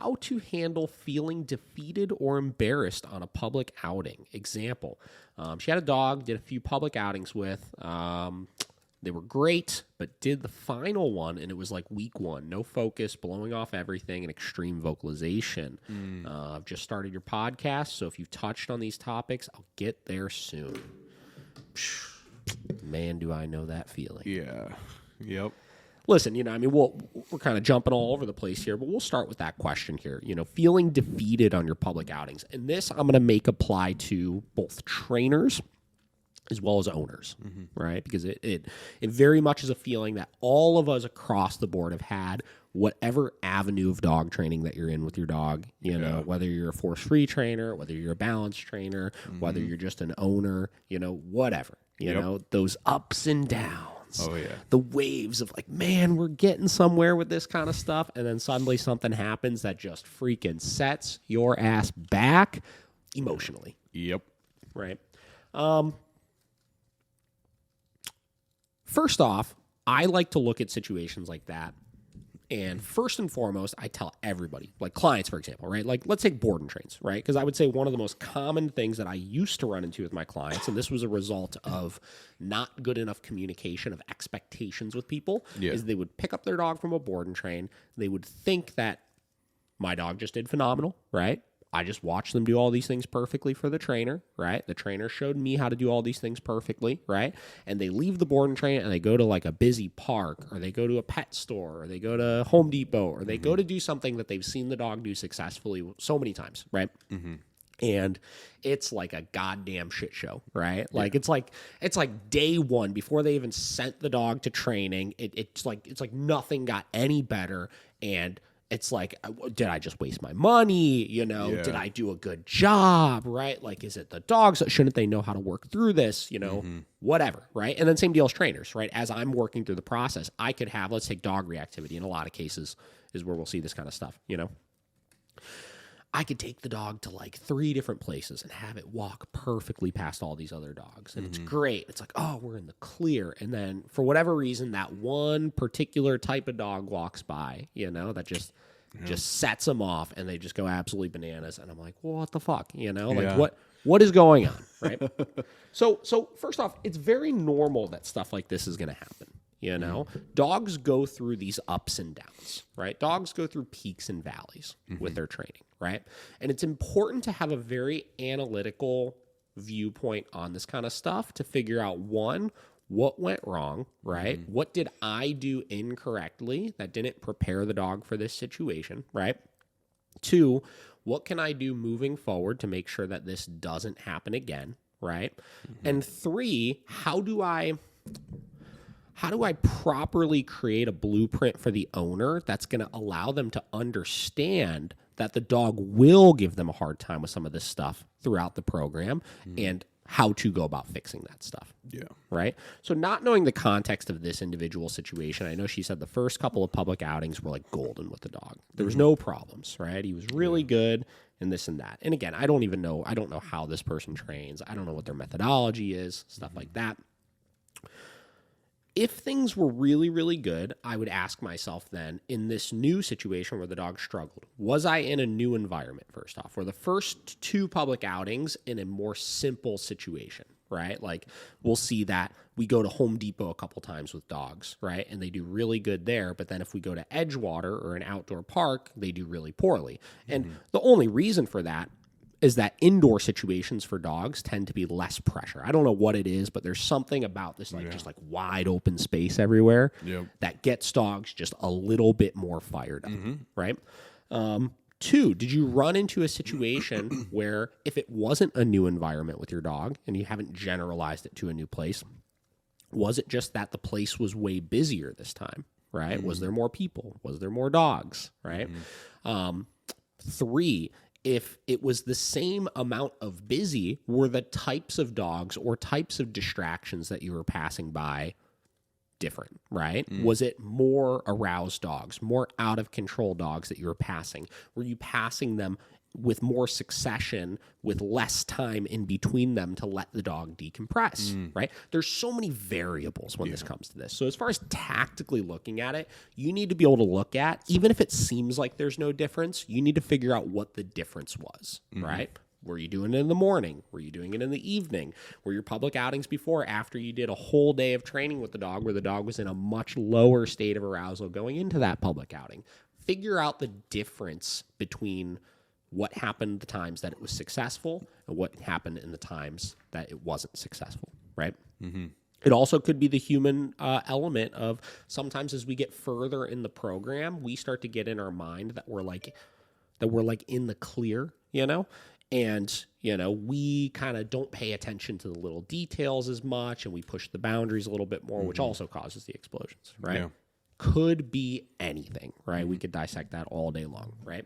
how to handle feeling defeated or embarrassed on a public outing. Example, she had a dog, did a few public outings with. They were great, but did the final one, and it was like week one. No focus, blowing off everything, and extreme vocalization. I've just started your podcast, so if you've touched on these topics, I'll get there soon. Man, do I know that feeling. Yeah. Yep. Listen, we're kind of jumping all over the place here, but we'll start with that question here. Feeling defeated on your public outings. And this I'm going to make apply to both trainers as well as owners, right? Because it very much is a feeling that all of us across the board have had, whatever avenue of dog training that you're in with your dog, whether you're a force-free trainer, whether you're a balance trainer, whether you're just an owner, whatever, those ups and downs. Oh, yeah. The waves of like, man, we're getting somewhere with this kind of stuff. And then suddenly something happens that just freaking sets your ass back emotionally. Yep. Right. First off, I like to look at situations like that. And first and foremost, I tell everybody, like clients, for example, right? Like, let's take board and trains, right? Because I would say one of the most common things that I used to run into with my clients, and this was a result of not good enough communication of expectations with people, is they would pick up their dog from a board and train. They would think that my dog just did phenomenal, right? I just watched them do all these things perfectly for the trainer, right? The trainer showed me how to do all these things perfectly, right? And they leave the board and train and they go to like a busy park, or they go to a pet store, or they go to Home Depot, or they go to do something that they've seen the dog do successfully so many times, right? And it's like a goddamn shit show, right? Like it's like day one before they even sent the dog to training. It's like nothing got any better, and it's like, did I just waste my money? Did I do a good job? Right? Like, is it the dogs? Shouldn't they know how to work through this? Whatever. Right? And then same deal as trainers, right? As I'm working through the process, I could have, let's take dog reactivity. In a lot of cases is where we'll see this kind of stuff. I could take the dog to like 3 different places and have it walk perfectly past all these other dogs. And it's great. It's like, oh, we're in the clear. And then for whatever reason, that one particular type of dog walks by, that just sets them off, and they just go absolutely bananas. And I'm like, well, what the fuck? Like what is going on? Right. So first off, it's very normal that stuff like this is going to happen. Dogs go through these ups and downs, right? Dogs go through peaks and valleys with their training, right? And it's important to have a very analytical viewpoint on this kind of stuff to figure out, one, what went wrong, right? What did I do incorrectly that didn't prepare the dog for this situation, right? 2, what can I do moving forward to make sure that this doesn't happen again, right? And 3, how do I properly create a blueprint for the owner that's going to allow them to understand that the dog will give them a hard time with some of this stuff throughout the program, and how to go about fixing that stuff? Yeah. Right? So not knowing the context of this individual situation, I know she said the first couple of public outings were like golden with the dog. There was no problems, right? He was really good and this and that. And again, I don't know how this person trains. I don't know what their methodology is, stuff like that. If things were really, really good, I would ask myself then, in this new situation where the dog struggled, was I in a new environment, first off? Were the first 2 public outings in a more simple situation, right? Like, we'll see that we go to Home Depot a couple times with dogs, right? And they do really good there. But then if we go to Edgewater or an outdoor park, they do really poorly. And the only reason for that is that indoor situations for dogs tend to be less pressure. I don't know what it is, but there's something about this just like wide open space everywhere that gets dogs just a little bit more fired up, right? 2, did you run into a situation where if it wasn't a new environment with your dog and you haven't generalized it to a new place, was it just that the place was way busier this time, right? Was there more people? Was there more dogs, right? 3, if it was the same amount of busy, were the types of dogs or types of distractions that you were passing by different, right? Was it more aroused dogs, more out of control dogs that you were passing? Were you passing them with more succession, with less time in between them to let the dog decompress, right? There's so many variables when this comes to this. So as far as tactically looking at it, you need to be able to look at, even if it seems like there's no difference, you need to figure out what the difference was, right? Were you doing it in the morning? Were you doing it in the evening? Were your public outings before, after you did a whole day of training with the dog where the dog was in a much lower state of arousal going into that public outing? Figure out the difference between what happened the times that it was successful and what happened in the times that it wasn't successful, right? It also could be the human element of sometimes as we get further in the program, we start to get in our mind that we're like in the clear, and, we kind of don't pay attention to the little details as much, and we push the boundaries a little bit more, which also causes the explosions, right? Yeah. Could be anything, right? We could dissect that all day long, right?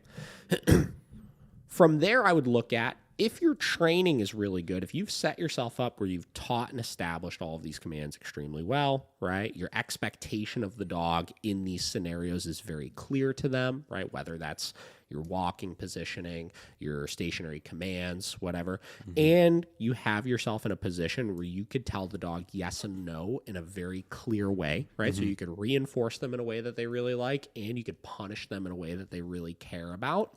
From there, I would look at, if your training is really good, if you've set yourself up where you've taught and established all of these commands extremely well, right? Your expectation of the dog in these scenarios is very clear to them, right? Whether that's your walking positioning, your stationary commands, whatever. And you have yourself in a position where you could tell the dog yes and no in a very clear way, right? So you could reinforce them in a way that they really like, and you could punish them in a way that they really care about.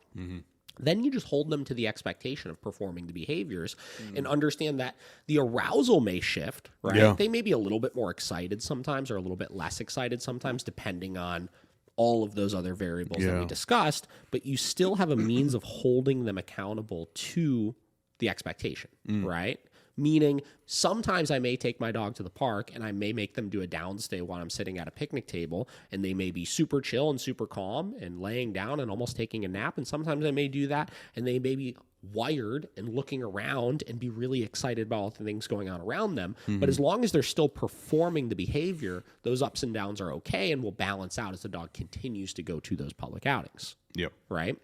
Then you just hold them to the expectation of performing the behaviors and understand that the arousal may shift, right? Yeah. They may be a little bit more excited sometimes or a little bit less excited sometimes, depending on all of those other variables that we discussed, but you still have a means of holding them accountable to the expectation, right? Meaning sometimes I may take my dog to the park and I may make them do a downstay while I'm sitting at a picnic table, and they may be super chill and super calm and laying down and almost taking a nap. And sometimes I may do that and they may be wired and looking around and be really excited about all the things going on around them. But as long as they're still performing the behavior, those ups and downs are okay and will balance out as the dog continues to go to those public outings. Yep. Right?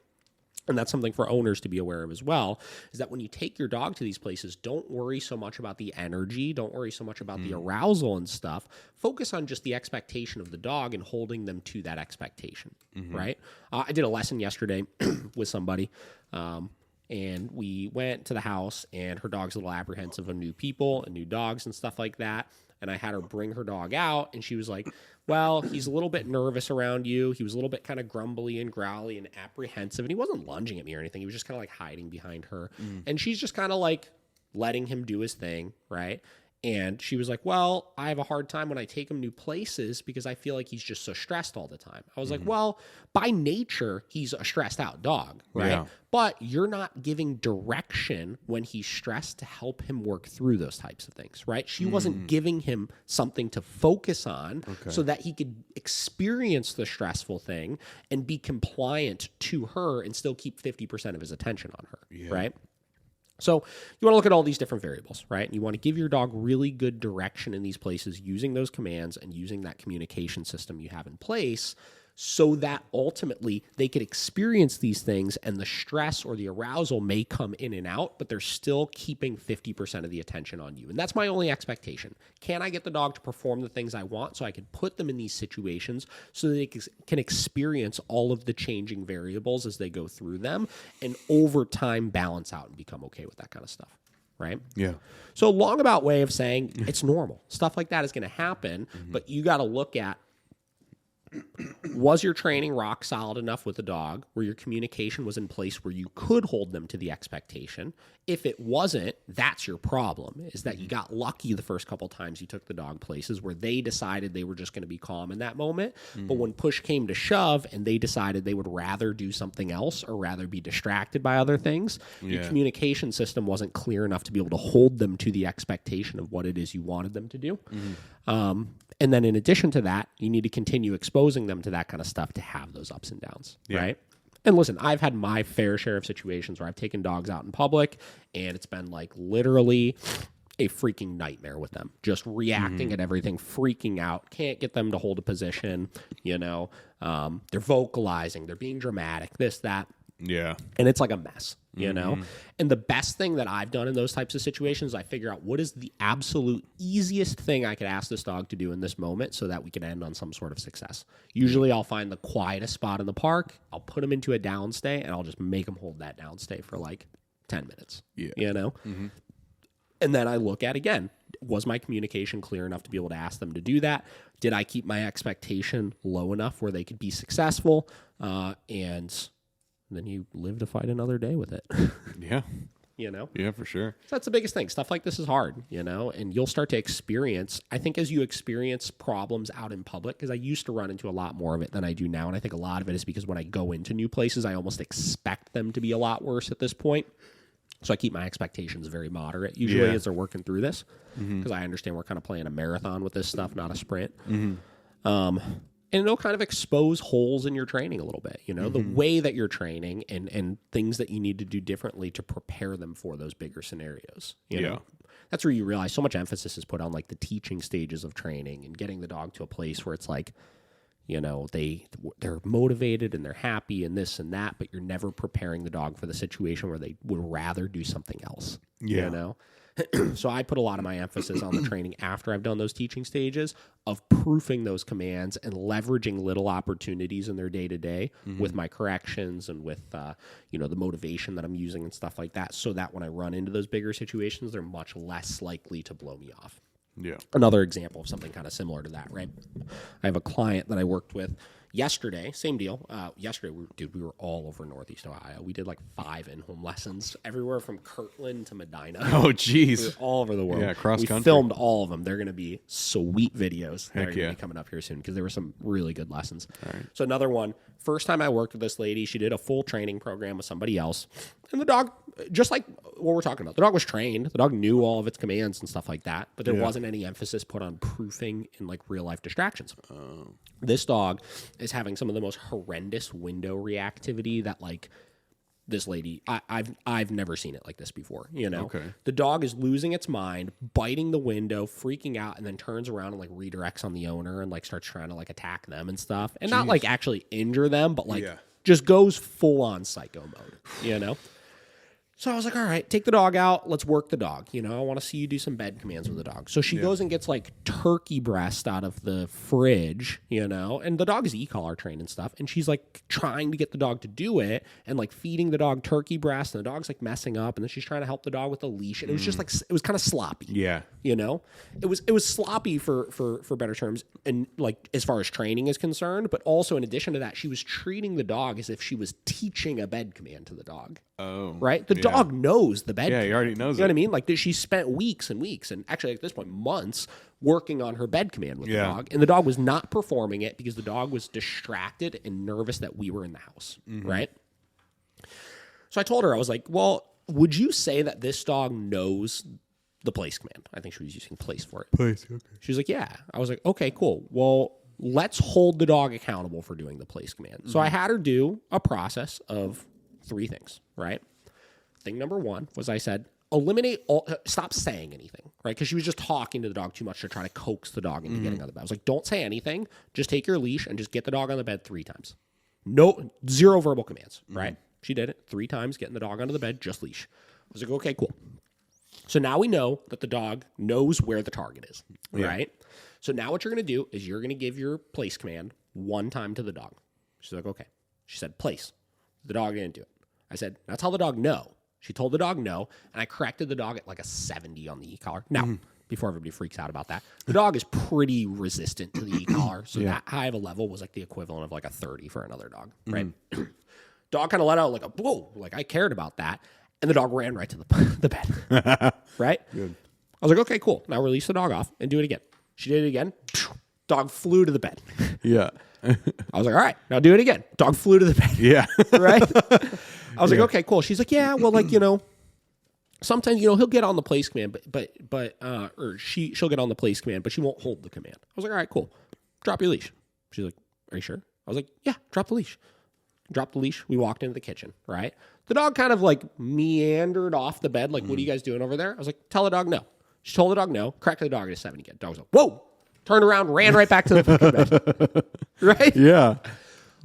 And that's something for owners to be aware of as well, is that when you take your dog to these places, don't worry so much about the energy, don't worry so much about the arousal and stuff. Focus on just the expectation of the dog and holding them to that expectation, right? I did a lesson yesterday with somebody, and we went to the house, and her dog's a little apprehensive of new people and new dogs and stuff like that. And I had her bring her dog out, and she was like, well, he's a little bit nervous around you. He was a little bit kind of grumbly and growly and apprehensive, and he wasn't lunging at me or anything. He was just kind of like hiding behind her. And she's just kind of like letting him do his thing, right? And she was like, well, I have a hard time when I take him new places because I feel like he's just so stressed all the time. I was like, well, by nature, he's a stressed out dog, right? Yeah. But you're not giving direction when he's stressed to help him work through those types of things, right? She wasn't giving him something to focus on so that he could experience the stressful thing and be compliant to her and still keep 50% of his attention on her, right? So you want to look at all these different variables, right? And you want to give your dog really good direction in these places using those commands and using that communication system you have in place so that ultimately they could experience these things and the stress or the arousal may come in and out, but they're still keeping 50% of the attention on you. And that's my only expectation. Can I get the dog to perform the things I want so I can put them in these situations so that they can experience all of the changing variables as they go through them and over time balance out and become okay with that kind of stuff? Right? Yeah. So long about way of saying it's normal. Stuff like that is going to happen, but you got to look at, was your training rock solid enough with the dog where your communication was in place where you could hold them to the expectation? If it wasn't, that's your problem, is that you got lucky the first couple times you took the dog places where they decided they were just going to be calm in that moment. But when push came to shove and they decided they would rather do something else or rather be distracted by other things, your communication system wasn't clear enough to be able to hold them to the expectation of what it is you wanted them to do. And then in addition to that, you need to continue exposing them to that kind of stuff to have those ups and downs, right? And listen, I've had my fair share of situations where I've taken dogs out in public and it's been like literally a freaking nightmare with them, just reacting at everything, freaking out, can't get them to hold a position, they're vocalizing, they're being dramatic, this, that. Yeah. And it's like a mess, you know? And the best thing that I've done in those types of situations, I figure out what is the absolute easiest thing I could ask this dog to do in this moment so that we can end on some sort of success. Usually I'll find the quietest spot in the park, I'll put him into a downstay, and I'll just make him hold that downstay for like 10 minutes, you know? And then I look at, again, was my communication clear enough to be able to ask them to do that? Did I keep my expectation low enough where they could be successful? And then you live to fight another day with it. Yeah. You know? Yeah, for sure. So that's the biggest thing. Stuff like this is hard, you know? And you'll start to experience, I think as you experience problems out in public, because I used to run into a lot more of it than I do now. And I think a lot of it is because when I go into new places, I almost expect them to be a lot worse at this point. So I keep my expectations very moderate usually as they're working through this, because I understand we're kind of playing a marathon with this stuff, not a sprint. And it'll kind of expose holes in your training a little bit, you know, the way that you're training and things that you need to do differently to prepare them for those bigger scenarios. You know? That's where you realize so much emphasis is put on like the teaching stages of training and getting the dog to a place where it's like, you know, they're motivated and they're happy and this and that, but you're never preparing the dog for the situation where they would rather do something else. You know? So I put a lot of my emphasis on the training after I've done those teaching stages of proofing those commands and leveraging little opportunities in their day-to-day with my corrections and with, you know, the motivation that I'm using and stuff like that, so that when I run into those bigger situations, they're much less likely to blow me off. Yeah. Another example of something kind of similar to that, right? I have a client that I worked with yesterday, same deal. Yesterday, we were all over Northeast Ohio. We did like 5 in-home lessons, everywhere from Kirtland to Medina. Oh, geez. We were all over the world. Yeah, cross country. We filmed all of them. They're going to be sweet videos that are going to yeah. be coming up here soon because there were some really good lessons. All right. So another one, first time I worked with this lady, she did a full training program with somebody else. And the dog, just like what we're talking about, the dog was trained. The dog knew all of its commands and stuff like that, but there wasn't any emphasis put on proofing in like real life distractions. This dog is having some of the most horrendous window reactivity that like this lady, I've never seen it like this before, you know? Okay. The dog is losing its mind, biting the window, freaking out, and then turns around and like redirects on the owner and like starts trying to like attack them and stuff. And not like actually injure them, but like just goes full on psycho mode, you know? So I was like, all right, take the dog out. Let's work the dog. You know, I want to see you do some bed commands with the dog. So she goes and gets like turkey breast out of the fridge, you know, and the dog is e-collar trained and stuff. And she's like trying to get the dog to do it and like feeding the dog turkey breast. And the dog's like messing up. And then she's trying to help the dog with the leash. And it was just like, it was kind of sloppy. Yeah. You know, it was sloppy for better terms. And like, as far as training is concerned, but also in addition to that, she was treating the dog as if she was teaching a bed command to the dog. Oh. Right? The dog knows the bed. Yeah, he already knows You know what I mean? Like she spent weeks and weeks, and actually at this point, months, working on her bed command with the dog. And the dog was not performing it because the dog was distracted and nervous that we were in the house. Right? So I told her, I was like, well, would you say that this dog knows the place command? I think she was using place for it. Place, okay. She was like, yeah. I was like, okay, cool. Well, let's hold the dog accountable for doing the place command. So I had her do a process of 3 things, right? Thing number 1 was I said, eliminate all, stop saying anything, right? Because she was just talking to the dog too much to try to coax the dog into getting on the bed. I was like, don't say anything. Just take your leash and just get the dog on the bed 3 times. No, 0 verbal commands, right? She did it 3 times, getting the dog onto the bed, just leash. I was like, okay, cool. So now we know that the dog knows where the target is, right? So now what you're going to do is you're going to give your place command 1 time to the dog. She's like, okay. She said, place. The dog didn't do it. I said, now tell the dog no. She told the dog no, and I corrected the dog at like a 70 on the e-collar. Now, before everybody freaks out about that, the dog is pretty resistant to the e-collar, so that high of a level was like the equivalent of like a 30 for another dog, right? Dog kind of let out like a whoa, like I cared about that, and the dog ran right to the bed, right? Good. I was like, okay, cool. Now release the dog off and do it again. She did it again. Dog flew to the bed. Yeah. I was like, all right, now do it again. Dog flew to the bed. Yeah. Right? I was like, okay, cool. She's like, yeah, well, like, you know, sometimes, you know, he'll get on the place command, or she'll get on the place command, but she won't hold the command. I was like, all right, cool. Drop your leash. She's like, are you sure? I was like, yeah, drop the leash. Drop the leash. We walked into the kitchen, right? The dog kind of like meandered off the bed. Like, what are you guys doing over there? I was like, tell the dog no. She told the dog no, cracked the dog at a 70 again. Dog was like, whoa, turned around, ran right back to the bed. Right? Yeah.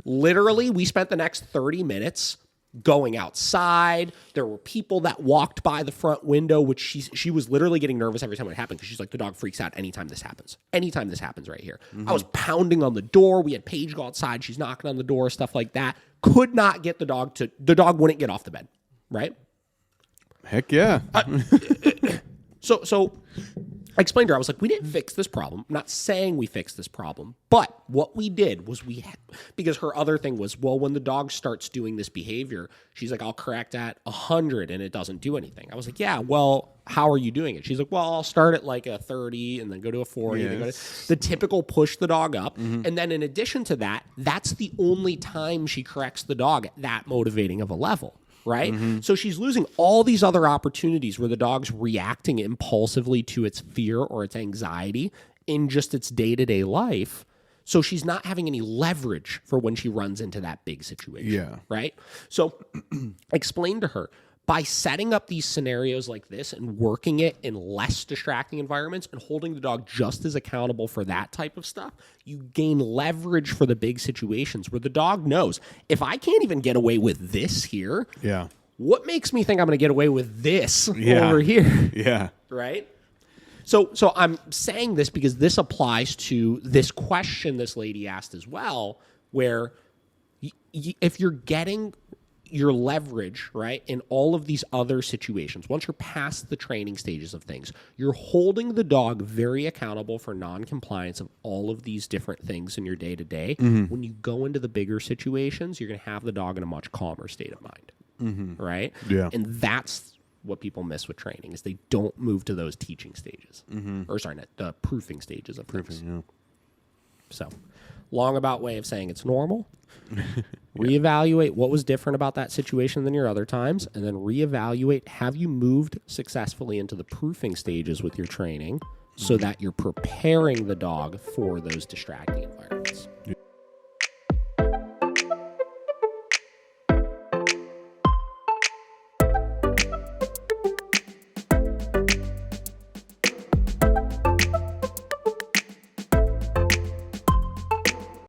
Literally, we spent the next 30 minutes going outside. There were people that walked by the front window, which she was literally getting nervous every time it happened because she's like, the dog freaks out anytime this happens. Anytime this happens right here. I was pounding on the door. We had Paige go outside. She's knocking on the door, stuff like that. Could not get the dog wouldn't get off the bed, right? Heck yeah. So I explained to her, I was like, we didn't fix this problem. I'm not saying we fixed this problem, but what we did was because her other thing was, well, when the dog starts doing this behavior, she's like, I'll correct at 100 and it doesn't do anything. I was like, yeah, well, how are you doing it? She's like, well, I'll start at like a 30 and then go to a 40. And then go to the typical push the dog up. And then in addition to that, that's the only time she corrects the dog at that motivating of a level. Right? So she's losing all these other opportunities where the dog's reacting impulsively to its fear or its anxiety in just its day-to-day life. So she's not having any leverage for when she runs into that big situation. Yeah. Right? So explain to her, by setting up these scenarios like this and working it in less distracting environments and holding the dog just as accountable for that type of stuff, you gain leverage for the big situations where the dog knows, if I can't even get away with this here, what makes me think I'm going to get away with this over here? Yeah. Right? So I'm saying this because this applies to this question this lady asked as well, where if you're getting your leverage, right, in all of these other situations, once you're past the training stages of things, you're holding the dog very accountable for non-compliance of all of these different things in your day-to-day. When you go into the bigger situations, you're going to have the dog in a much calmer state of mind, right? Yeah. And that's what people miss with training, is they don't move to those teaching stages. Or sorry, not the proofing stages of things. Yeah. So, long about way of saying it's normal. Reevaluate what was different about that situation than your other times, and then reevaluate, have you moved successfully into the proofing stages with your training so that you're preparing the dog for those distracting environments.